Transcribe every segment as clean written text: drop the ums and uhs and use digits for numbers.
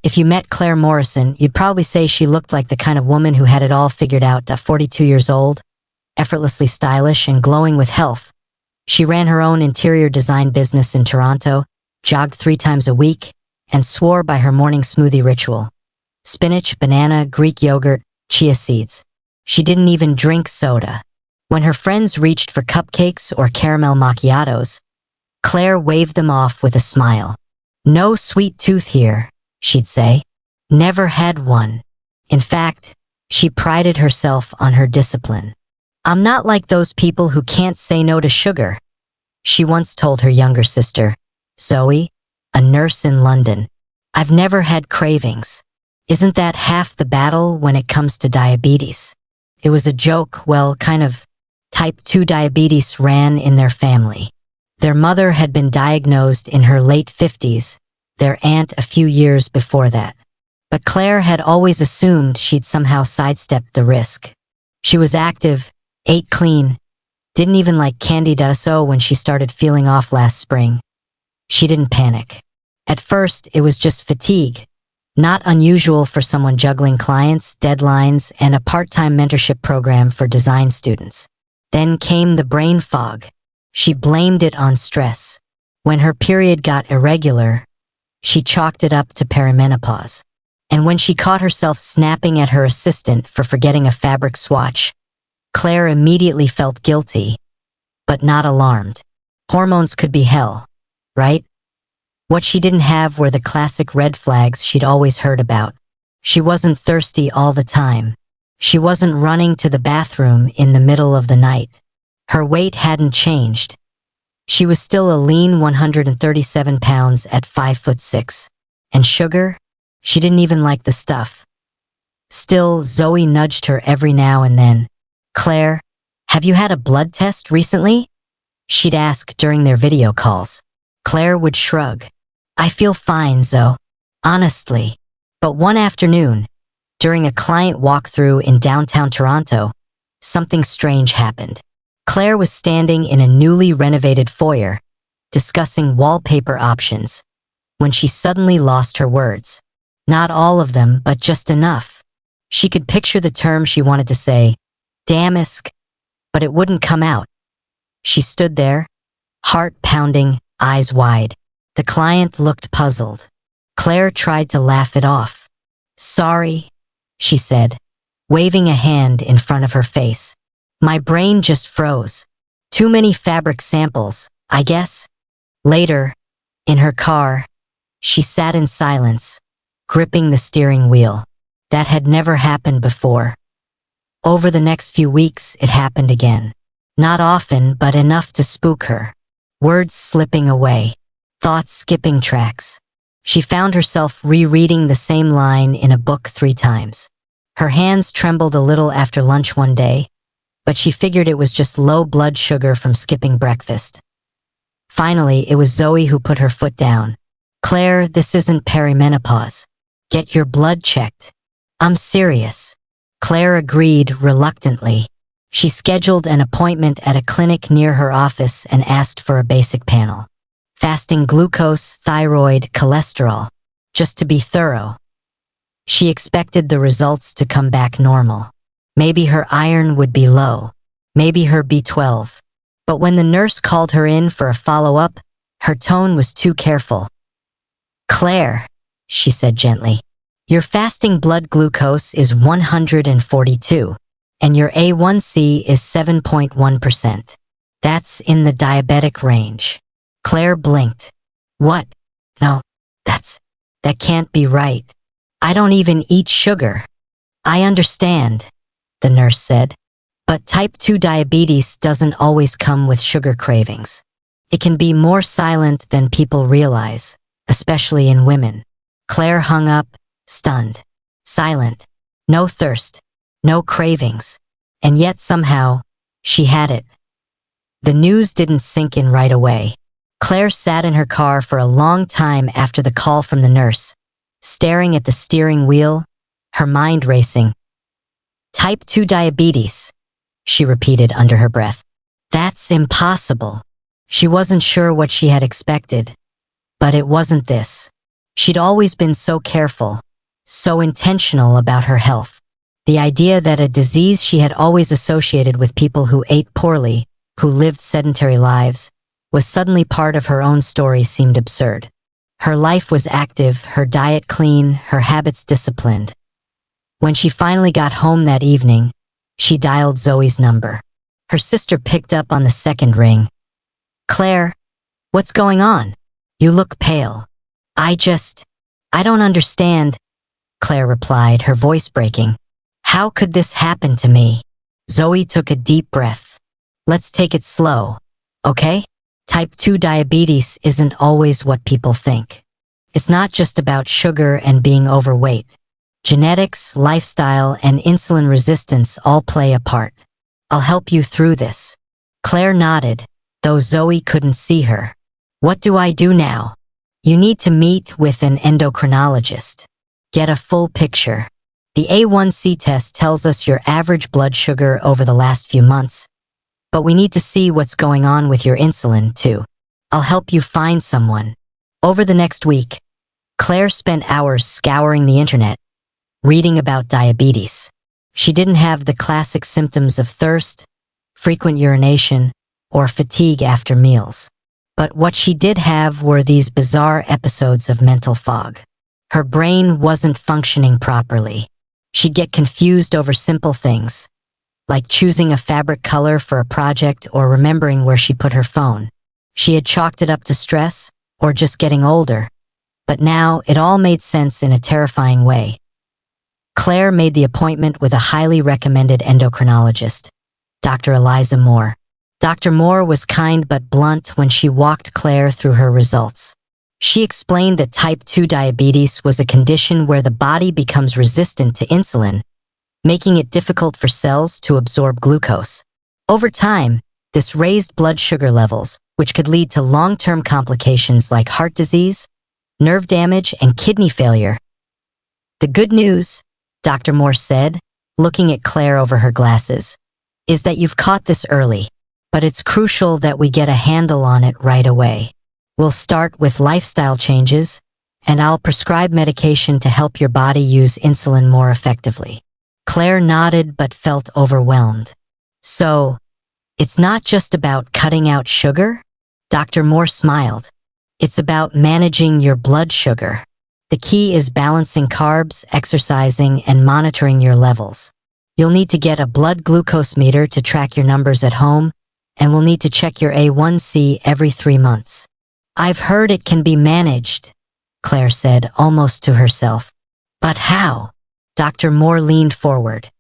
If you met Claire Morrison, you'd probably say she looked like the kind of woman who had it all figured out at 42 years old, effortlessly stylish and glowing with health. She ran her own interior design business in Toronto, jogged 3 times a week, and swore by her morning smoothie ritual. Spinach, banana, Greek yogurt, chia seeds. She didn't even drink soda. When her friends reached for cupcakes or caramel macchiatos, Claire waved them off with a smile. "No sweet tooth here," she'd say. "Never had one." In fact, she prided herself on her discipline. "I'm not like those people who can't say no to sugar," she once told her younger sister, Zoe, a nurse in London. "I've never had cravings. Isn't that half the battle when it comes to diabetes?" It was a joke. Well, kind of. Type 2 diabetes ran in their family. Their mother had been diagnosed in her late 50s, their aunt a few years before that. But Claire had always assumed she'd somehow sidestepped the risk. She was active, ate clean, didn't even like candied so when she started feeling off last spring. She didn't panic. At first, it was just fatigue, not unusual for someone juggling clients, deadlines, and a part-time mentorship program for design students. Then came the brain fog. She blamed it on stress. When her period got irregular, she chalked it up to perimenopause. And when she caught herself snapping at her assistant for forgetting a fabric swatch, Claire immediately felt guilty, but not alarmed. Hormones could be hell, right? What she didn't have were the classic red flags she'd always heard about. She wasn't thirsty all the time. She wasn't running to the bathroom in the middle of the night. Her weight hadn't changed. She was still a lean 137 pounds at 5'6". And sugar? She didn't even like the stuff. Still, Zoe nudged her every now and then. "Claire, have you had a blood test recently?" she'd ask during their video calls. Claire would shrug. "I feel fine, Zoe. Honestly." But one afternoon, during a client walkthrough in downtown Toronto, something strange happened. Claire was standing in a newly renovated foyer, discussing wallpaper options, when she suddenly lost her words. Not all of them, but just enough. She could picture the term she wanted to say, "Damask," but it wouldn't come out. She stood there, heart pounding, eyes wide. The client looked puzzled. Claire tried to laugh it off. "Sorry," she said, waving a hand in front of her face. "My brain just froze. Too many fabric samples, I guess." Later, in her car, she sat in silence, gripping the steering wheel. That had never happened before. Over the next few weeks, it happened again. Not often, but enough to spook her. Words slipping away, thoughts skipping tracks. She found herself rereading the same line in a book 3 times. Her hands trembled a little after lunch one day, but she figured it was just low blood sugar from skipping breakfast. Finally, it was Zoe who put her foot down. "Claire, this isn't perimenopause. Get your blood checked." "I'm serious." Claire agreed reluctantly. She scheduled an appointment at a clinic near her office and asked for a basic panel. Fasting glucose, thyroid, cholesterol, just to be thorough. She expected the results to come back normal. Maybe her iron would be low, maybe her B12. But when the nurse called her in for a follow-up, her tone was too careful. "Claire," she said gently, "your fasting blood glucose is 142, and your A1C is 7.1%. That's in the diabetic range." Claire blinked. "What? No, that can't be right. I don't even eat sugar." "I understand," the nurse said, "but type 2 diabetes doesn't always come with sugar cravings. It can be more silent than people realize, especially in women." Claire hung up, stunned. Silent. No thirst. No cravings. And yet somehow, she had it. The news didn't sink in right away. Claire sat in her car for a long time after the call from the nurse, staring at the steering wheel, her mind racing. "Type 2 diabetes," she repeated under her breath. "That's impossible." She wasn't sure what she had expected, but it wasn't this. She'd always been so careful, so intentional about her health. The idea that a disease she had always associated with people who ate poorly, who lived sedentary lives, was suddenly part of her own story seemed absurd. Her life was active, her diet clean, her habits disciplined. When she finally got home that evening, she dialed Zoe's number. Her sister picked up on the second ring. "Claire, what's going on? You look pale." I don't understand," Claire replied, her voice breaking. "How could this happen to me?" Zoe took a deep breath. "Let's take it slow, okay? Type 2 diabetes isn't always what people think. It's not just about sugar and being overweight. Genetics, lifestyle, and insulin resistance all play a part. I'll help you through this." Claire nodded, though Zoe couldn't see her. "What do I do now?" "You need to meet with an endocrinologist. Get a full picture. The A1C test tells us your average blood sugar over the last few months, but we need to see what's going on with your insulin, too. I'll help you find someone." Over the next week, Claire spent hours scouring the internet, reading about diabetes. She didn't have the classic symptoms of thirst, frequent urination, or fatigue after meals. But what she did have were these bizarre episodes of mental fog. Her brain wasn't functioning properly. She'd get confused over simple things, like choosing a fabric color for a project or remembering where she put her phone. She had chalked it up to stress or just getting older, but now it all made sense in a terrifying way. Claire made the appointment with a highly recommended endocrinologist, Dr. Eliza Moore. Dr. Moore was kind but blunt when she walked Claire through her results. She explained that type 2 diabetes was a condition where the body becomes resistant to insulin, making it difficult for cells to absorb glucose. Over time, this raised blood sugar levels, which could lead to long-term complications like heart disease, nerve damage, and kidney failure. "The good news," Dr. Moore said, looking at Claire over her glasses, "is that you've caught this early. But it's crucial that we get a handle on it right away. We'll start with lifestyle changes, and I'll prescribe medication to help your body use insulin more effectively." Claire nodded but felt overwhelmed. "So, it's not just about cutting out sugar?" Dr. Moore smiled. "It's about managing your blood sugar. The key is balancing carbs, exercising, and monitoring your levels. You'll need to get a blood glucose meter to track your numbers at home, and we'll need to check your A1C every 3 months. "I've heard it can be managed," Claire said, almost to herself. "But how?" Dr. Moore leaned forward.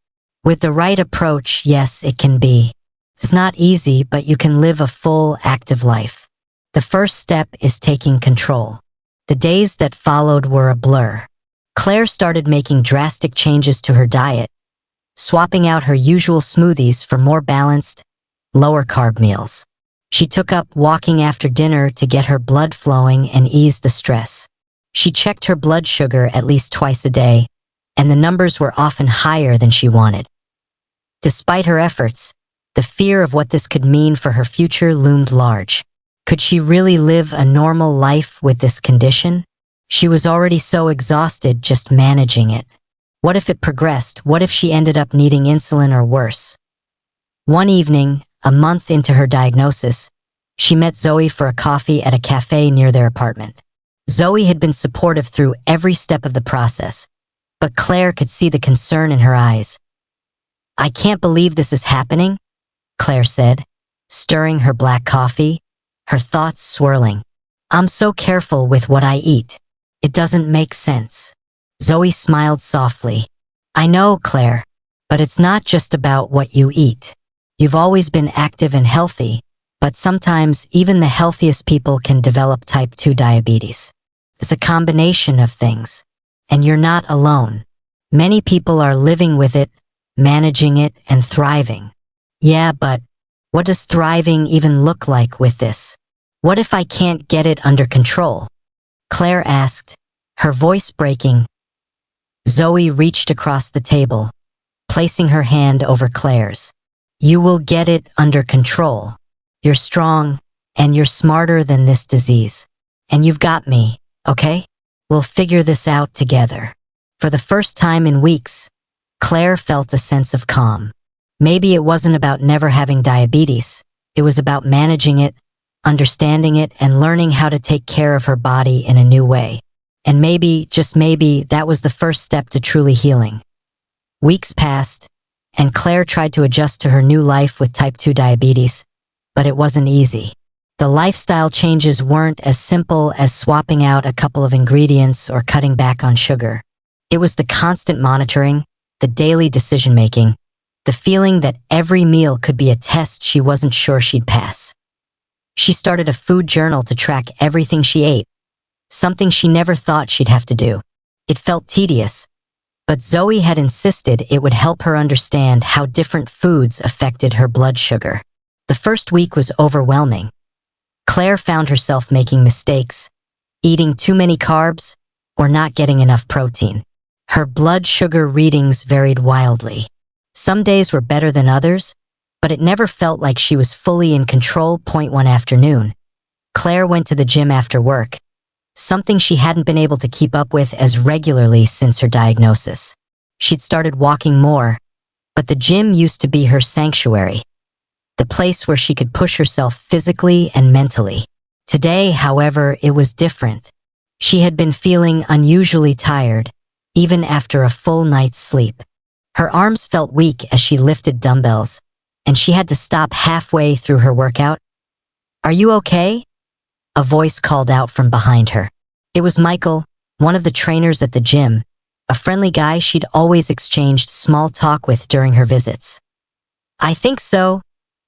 "With the right approach, yes, it can be. It's not easy, but you can live a full, active life. The first step is taking control." The days that followed were a blur. Claire started making drastic changes to her diet, swapping out her usual smoothies for more balanced, lower-carb meals. She took up walking after dinner to get her blood flowing and ease the stress. She checked her blood sugar at least twice a day, and the numbers were often higher than she wanted. Despite her efforts, the fear of what this could mean for her future loomed large. Could she really live a normal life with this condition? She was already so exhausted just managing it. What if it progressed? What if she ended up needing insulin or worse? One evening, a month into her diagnosis, she met Zoe for a coffee at a cafe near their apartment. Zoe had been supportive through every step of the process, but Claire could see the concern in her eyes. "I can't believe this is happening," Claire said, stirring her black coffee, her thoughts swirling. "I'm so careful with what I eat. It doesn't make sense." Zoe smiled softly. "I know, Claire, but it's not just about what you eat. You've always been active and healthy, but sometimes even the healthiest people can develop type 2 diabetes. It's a combination of things, and you're not alone. Many people are living with it, managing it, and thriving." "Yeah, but what does thriving even look like with this? What if I can't get it under control?" Claire asked, her voice breaking. Zoe reached across the table, placing her hand over Claire's. "You will get it under control. You're strong, and you're smarter than this disease. And you've got me, okay? We'll figure this out together. For the first time in weeks, Claire felt a sense of calm. Maybe it wasn't about never having diabetes. It was about managing it, understanding it, and learning how to take care of her body in a new way. And maybe, just maybe, that was the first step to truly healing. Weeks passed, and Claire tried to adjust to her new life with type 2 diabetes, but it wasn't easy. The lifestyle changes weren't as simple as swapping out a couple of ingredients or cutting back on sugar. It was the constant monitoring, the daily decision-making, the feeling that every meal could be a test she wasn't sure she'd pass. She started a food journal to track everything she ate, something she never thought she'd have to do. It felt tedious, but Zoe had insisted it would help her understand how different foods affected her blood sugar. The first week was overwhelming. Claire found herself making mistakes, eating too many carbs, or not getting enough protein. Her blood sugar readings varied wildly. Some days were better than others, but it never felt like she was fully in control. One afternoon, Claire went to the gym after work, something she hadn't been able to keep up with as regularly since her diagnosis. She'd started walking more, but the gym used to be her sanctuary, the place where she could push herself physically and mentally. Today, however, it was different. She had been feeling unusually tired, even after a full night's sleep. Her arms felt weak as she lifted dumbbells, and she had to stop halfway through her workout. "Are you okay?" A voice called out from behind her. It was Michael, one of the trainers at the gym, a friendly guy she'd always exchanged small talk with during her visits. "I think so,"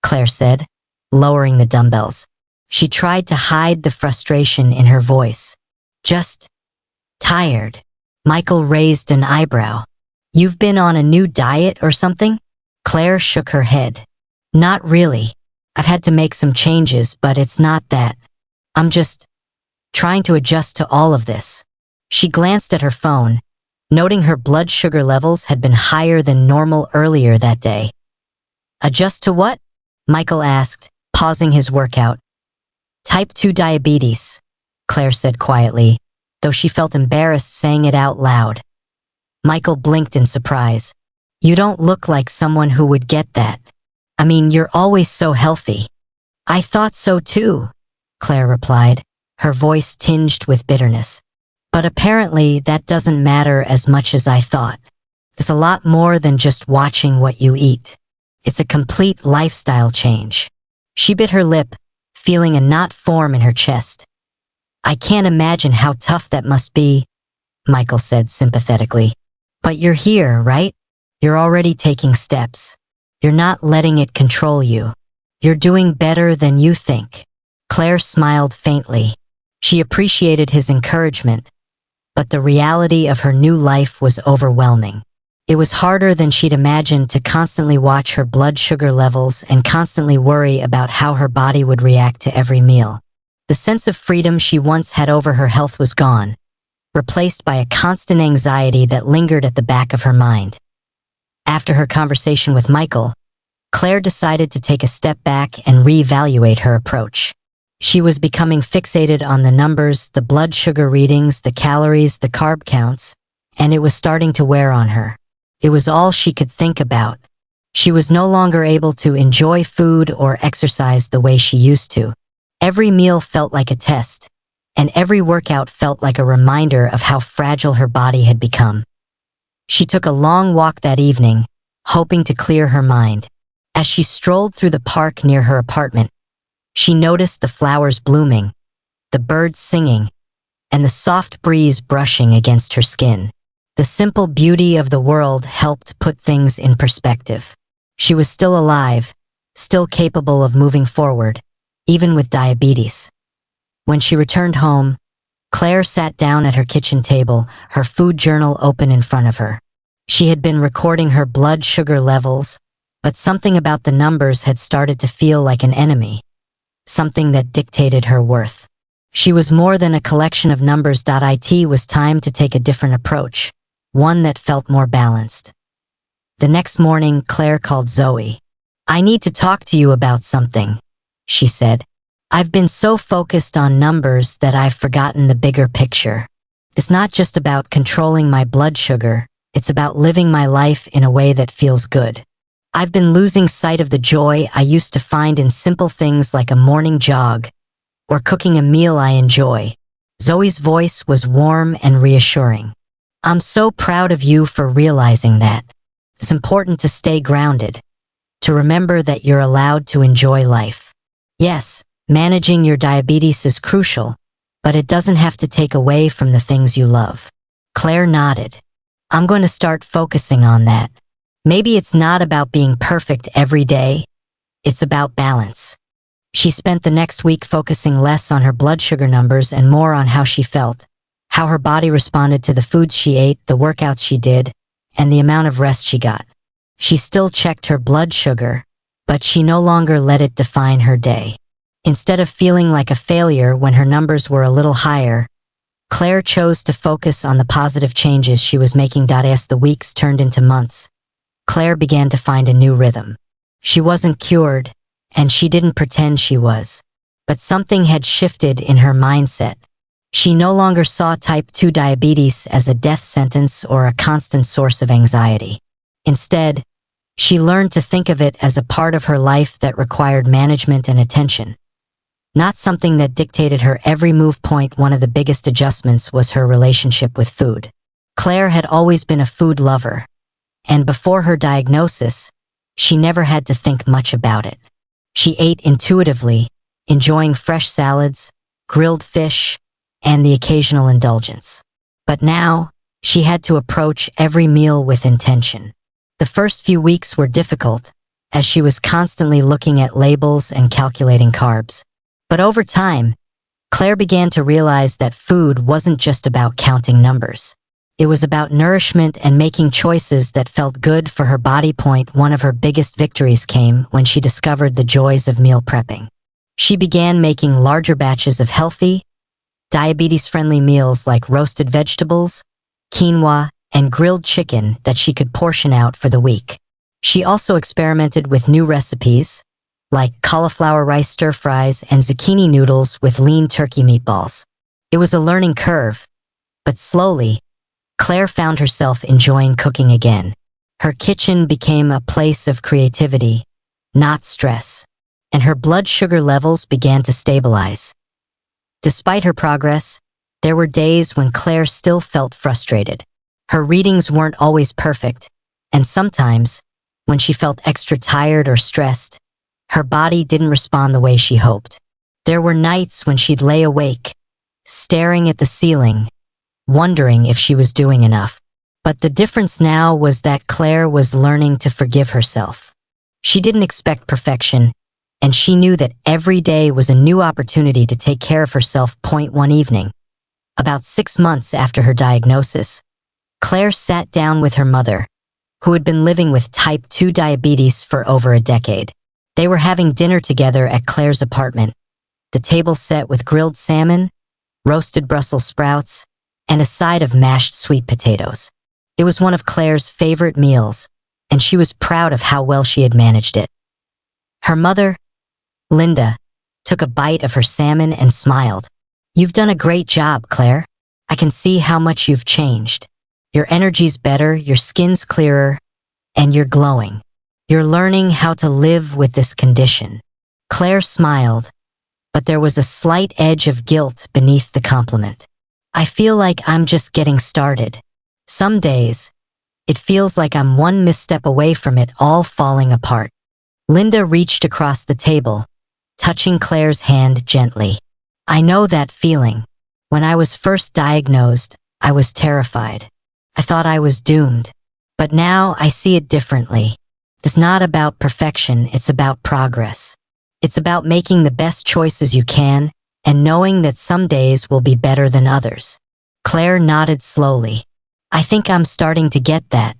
Claire said, lowering the dumbbells. She tried to hide the frustration in her voice. "Just tired." Michael raised an eyebrow. "You've been on a new diet or something?" Claire shook her head. "Not really. I've had to make some changes, but it's not that. I'm just trying to adjust to all of this." She glanced at her phone, noting her blood sugar levels had been higher than normal earlier that day. "Adjust to what?" Michael asked, pausing his workout. "Type 2 diabetes," Claire said quietly, though she felt embarrassed saying it out loud. Michael blinked in surprise. "You don't look like someone who would get that. I mean, you're always so healthy." "I thought so too," Claire replied, her voice tinged with bitterness. "But apparently that doesn't matter as much as I thought. It's a lot more than just watching what you eat. It's a complete lifestyle change." She bit her lip, feeling a knot form in her chest. "I can't imagine how tough that must be," Michael said sympathetically. "But you're here, right? You're already taking steps. You're not letting it control you. You're doing better than you think." Claire smiled faintly. She appreciated his encouragement, but the reality of her new life was overwhelming. It was harder than she'd imagined to constantly watch her blood sugar levels and constantly worry about how her body would react to every meal. The sense of freedom she once had over her health was gone, replaced by a constant anxiety that lingered at the back of her mind. After her conversation with Michael, Claire decided to take a step back and reevaluate her approach. She was becoming fixated on the numbers, the blood sugar readings, the calories, the carb counts, and it was starting to wear on her. It was all she could think about. She was no longer able to enjoy food or exercise the way she used to. Every meal felt like a test, and every workout felt like a reminder of how fragile her body had become. She took a long walk that evening, hoping to clear her mind. As she strolled through the park near her apartment, she noticed the flowers blooming, the birds singing, and the soft breeze brushing against her skin. The simple beauty of the world helped put things in perspective. She was still alive, still capable of moving forward, even with diabetes. When she returned home, Claire sat down at her kitchen table, her food journal open in front of her. She had been recording her blood sugar levels, but something about the numbers had started to feel like an enemy, something that dictated her worth. She was more than a collection of numbers. It was time to take a different approach, one that felt more balanced. The next morning, Claire called Zoe. "I need to talk to you about something," she said. "I've been so focused on numbers that I've forgotten the bigger picture." It's not just about controlling my blood sugar, it's about living my life in a way that feels good. I've been losing sight of the joy I used to find in simple things like a morning jog or cooking a meal I enjoy. Zoe's voice was warm and reassuring. I'm so proud of you for realizing that. It's important to stay grounded, to remember that you're allowed to enjoy life. Yes, managing your diabetes is crucial, but it doesn't have to take away from the things you love. Claire nodded. I'm going to start focusing on that. Maybe it's not about being perfect every day, it's about balance. She spent the next week focusing less on her blood sugar numbers and more on how she felt, how her body responded to the foods she ate, the workouts she did, and the amount of rest she got. She still checked her blood sugar, but she no longer let it define her day. Instead of feeling like a failure when her numbers were a little higher, Claire chose to focus on the positive changes she was making. As the weeks turned into months, Claire began to find a new rhythm. She wasn't cured, and she didn't pretend she was. But something had shifted in her mindset. She no longer saw type 2 diabetes as a death sentence or a constant source of anxiety. Instead, she learned to think of it as a part of her life that required management and attention, not something that dictated her every move. One of the biggest adjustments was her relationship with food. Claire had always been a food lover, and before her diagnosis, she never had to think much about it. She ate intuitively, enjoying fresh salads, grilled fish, and the occasional indulgence. But now, she had to approach every meal with intention. The first few weeks were difficult, as she was constantly looking at labels and calculating carbs. But over time, Claire began to realize that food wasn't just about counting numbers. It was about nourishment and making choices that felt good for her body. One of her biggest victories came when she discovered the joys of meal prepping. She began making larger batches of healthy, diabetes-friendly meals like roasted vegetables, quinoa, and grilled chicken that she could portion out for the week. She also experimented with new recipes, like cauliflower rice stir-fries and zucchini noodles with lean turkey meatballs. It was a learning curve, but slowly, Claire found herself enjoying cooking again. Her kitchen became a place of creativity, not stress, and her blood sugar levels began to stabilize. Despite her progress, there were days when Claire still felt frustrated. Her readings weren't always perfect, and sometimes, when she felt extra tired or stressed, her body didn't respond the way she hoped. There were nights when she'd lay awake, staring at the ceiling, wondering if she was doing enough. But the difference now was that Claire was learning to forgive herself. She didn't expect perfection, and she knew that every day was a new opportunity to take care of herself. One evening, about 6 months after her diagnosis, Claire sat down with her mother, who had been living with type 2 diabetes for over a decade. They were having dinner together at Claire's apartment, the table set with grilled salmon, roasted Brussels sprouts, and a side of mashed sweet potatoes. It was one of Claire's favorite meals, and she was proud of how well she had managed it. Her mother, Linda, took a bite of her salmon and smiled. "You've done a great job, Claire. I can see how much you've changed. Your energy's better, your skin's clearer, and you're glowing. You're learning how to live with this condition." Claire smiled, but there was a slight edge of guilt beneath the compliment. "I feel like I'm just getting started. Some days, it feels like I'm one misstep away from it all falling apart." Linda reached across the table, touching Claire's hand gently. "I know that feeling. When I was first diagnosed, I was terrified. I thought I was doomed. But now I see it differently. It's not about perfection, it's about progress. It's about making the best choices you can and knowing that some days will be better than others." Claire nodded slowly. "I think I'm starting to get that.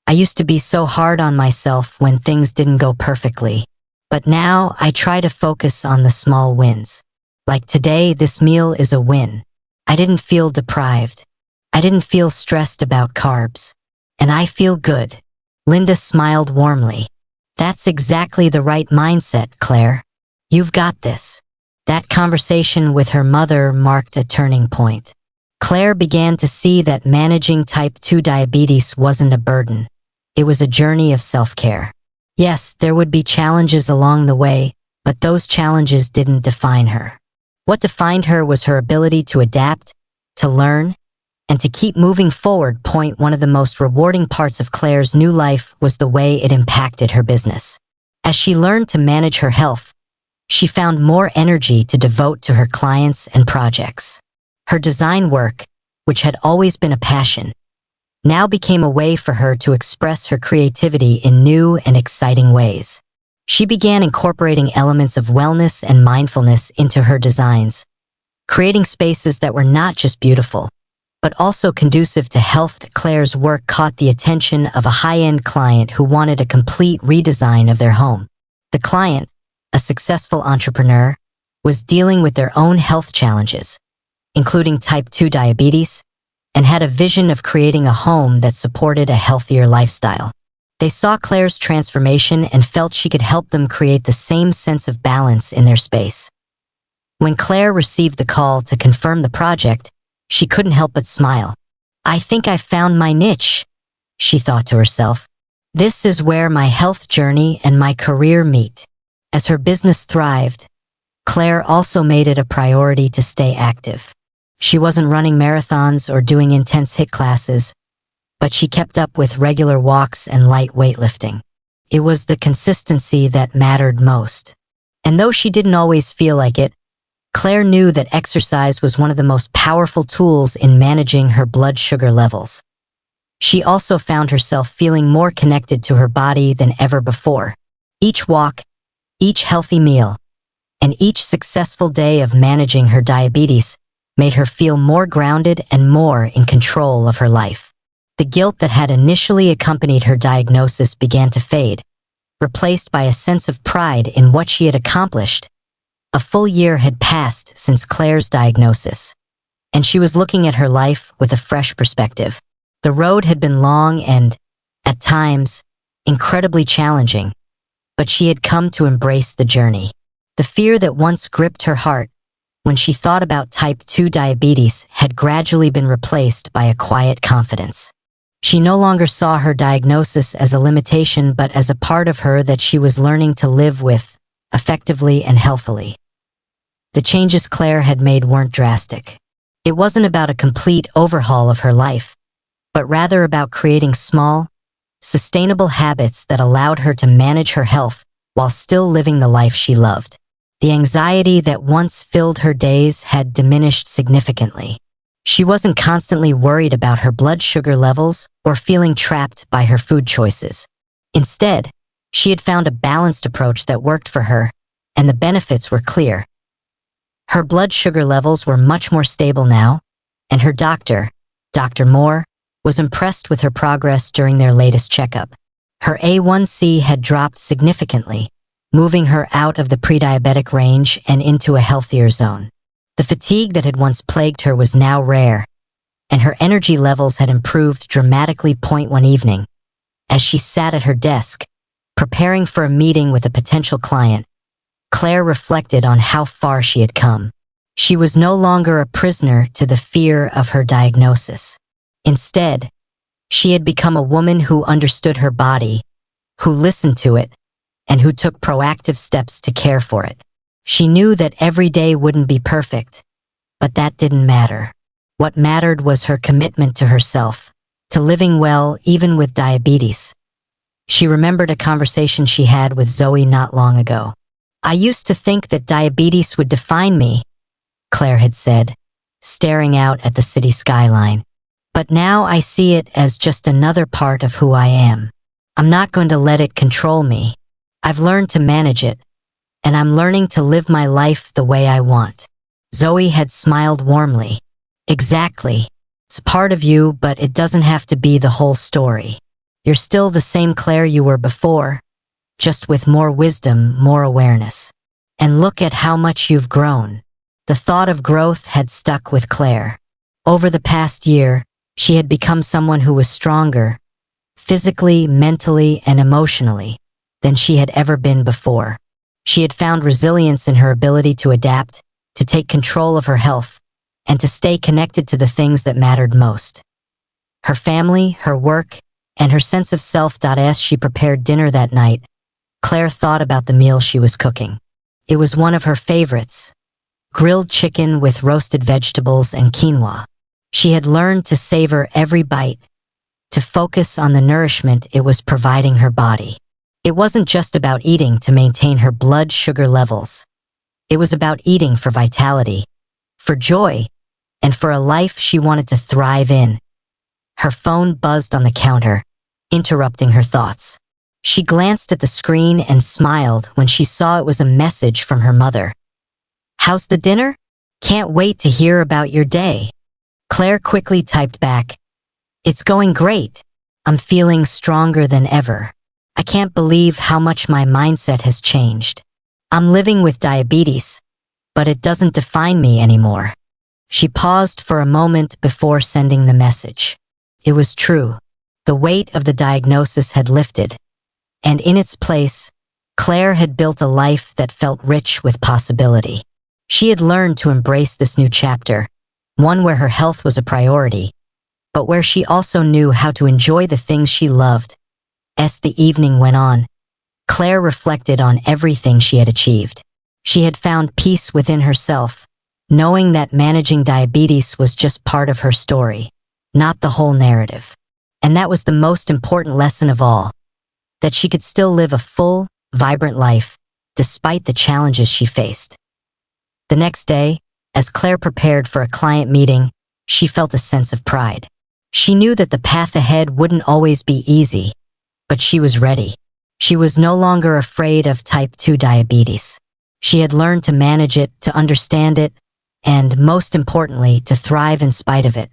I used to be so hard on myself when things didn't go perfectly. But now I try to focus on the small wins. Like today, this meal is a win. I didn't feel deprived. I didn't feel stressed about carbs. And I feel good." Linda smiled warmly. "That's exactly the right mindset, Claire. You've got this." That conversation with her mother marked a turning point. Claire began to see that managing type 2 diabetes wasn't a burden. It was a journey of self-care. Yes, there would be challenges along the way, but those challenges didn't define her. What defined her was her ability to adapt, to learn, and to keep moving forward. One of the most rewarding parts of Claire's new life was the way it impacted her business. As she learned to manage her health, she found more energy to devote to her clients and projects. Her design work, which had always been a passion, now became a way for her to express her creativity in new and exciting ways. She began incorporating elements of wellness and mindfulness into her designs, creating spaces that were not just beautiful, but also conducive to health. Claire's work caught the attention of a high-end client who wanted a complete redesign of their home. The client, a successful entrepreneur, was dealing with their own health challenges, including type 2 diabetes, and had a vision of creating a home that supported a healthier lifestyle. They saw Claire's transformation and felt she could help them create the same sense of balance in their space. When Claire received the call to confirm the project, she couldn't help but smile. "I think I found my niche," she thought to herself. "This is where my health journey and my career meet." As her business thrived, Claire also made it a priority to stay active. She wasn't running marathons or doing intense HIIT classes, but she kept up with regular walks and light weightlifting. It was the consistency that mattered most. And though she didn't always feel like it, Claire knew that exercise was one of the most powerful tools in managing her blood sugar levels. She also found herself feeling more connected to her body than ever before. Each walk, each healthy meal, and each successful day of managing her diabetes made her feel more grounded and more in control of her life. The guilt that had initially accompanied her diagnosis began to fade, replaced by a sense of pride in what she had accomplished. A full year had passed since Claire's diagnosis, and she was looking at her life with a fresh perspective. The road had been long and, at times, incredibly challenging, but she had come to embrace the journey. The fear that once gripped her heart when she thought about type 2 diabetes had gradually been replaced by a quiet confidence. She no longer saw her diagnosis as a limitation but as a part of her that she was learning to live with, effectively and healthily. The changes Claire had made weren't drastic. It wasn't about a complete overhaul of her life, but rather about creating small, sustainable habits that allowed her to manage her health while still living the life she loved. The anxiety that once filled her days had diminished significantly. She wasn't constantly worried about her blood sugar levels or feeling trapped by her food choices. Instead, she had found a balanced approach that worked for her, and the benefits were clear. Her blood sugar levels were much more stable now, and her doctor, Dr. Moore, was impressed with her progress during their latest checkup. Her A1C had dropped significantly, moving her out of the pre-diabetic range and into a healthier zone. The fatigue that had once plagued her was now rare, and her energy levels had improved dramatically. One evening, as she sat at her desk, preparing for a meeting with a potential client, Claire reflected on how far she had come. She was no longer a prisoner to the fear of her diagnosis. Instead, she had become a woman who understood her body, who listened to it, and who took proactive steps to care for it. She knew that every day wouldn't be perfect, but that didn't matter. What mattered was her commitment to herself, to living well even with diabetes. She remembered a conversation she had with Zoe not long ago. "I used to think that diabetes would define me," Claire had said, staring out at the city skyline. "But now I see it as just another part of who I am. I'm not going to let it control me. I've learned to manage it, and I'm learning to live my life the way I want." Zoe had smiled warmly. "Exactly. It's part of you, but it doesn't have to be the whole story. You're still the same Claire you were before, just with more wisdom, more awareness. And look at how much you've grown." The thought of growth had stuck with Claire. Over the past year, she had become someone who was stronger, physically, mentally, and emotionally, than she had ever been before. She had found resilience in her ability to adapt, to take control of her health, and to stay connected to the things that mattered most. Her family, her work, and her sense of self. As she prepared dinner that night, Claire thought about the meal she was cooking. It was one of her favorites, grilled chicken with roasted vegetables and quinoa. She had learned to savor every bite, to focus on the nourishment it was providing her body. It wasn't just about eating to maintain her blood sugar levels. It was about eating for vitality, for joy, and for a life she wanted to thrive in. Her phone buzzed on the counter, interrupting her thoughts. She glanced at the screen and smiled when she saw it was a message from her mother. "How's the dinner? Can't wait to hear about your day." Claire quickly typed back, "It's going great. I'm feeling stronger than ever. I can't believe how much my mindset has changed. I'm living with diabetes, but it doesn't define me anymore." She paused for a moment before sending the message. It was true. The weight of the diagnosis had lifted, and in its place, Claire had built a life that felt rich with possibility. She had learned to embrace this new chapter, one where her health was a priority, but where she also knew how to enjoy the things she loved. As the evening went on, Claire reflected on everything she had achieved. She had found peace within herself, knowing that managing diabetes was just part of her story, not the whole narrative. And that was the most important lesson of all, that she could still live a full, vibrant life, despite the challenges she faced. The next day, as Claire prepared for a client meeting, she felt a sense of pride. She knew that the path ahead wouldn't always be easy, but she was ready. She was no longer afraid of type 2 diabetes. She had learned to manage it, to understand it, and most importantly, to thrive in spite of it.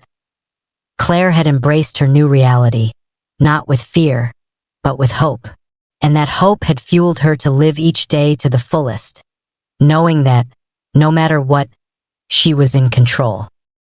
Claire had embraced her new reality, not with fear, but with hope. And that hope had fueled her to live each day to the fullest, knowing that, no matter what, she was in control.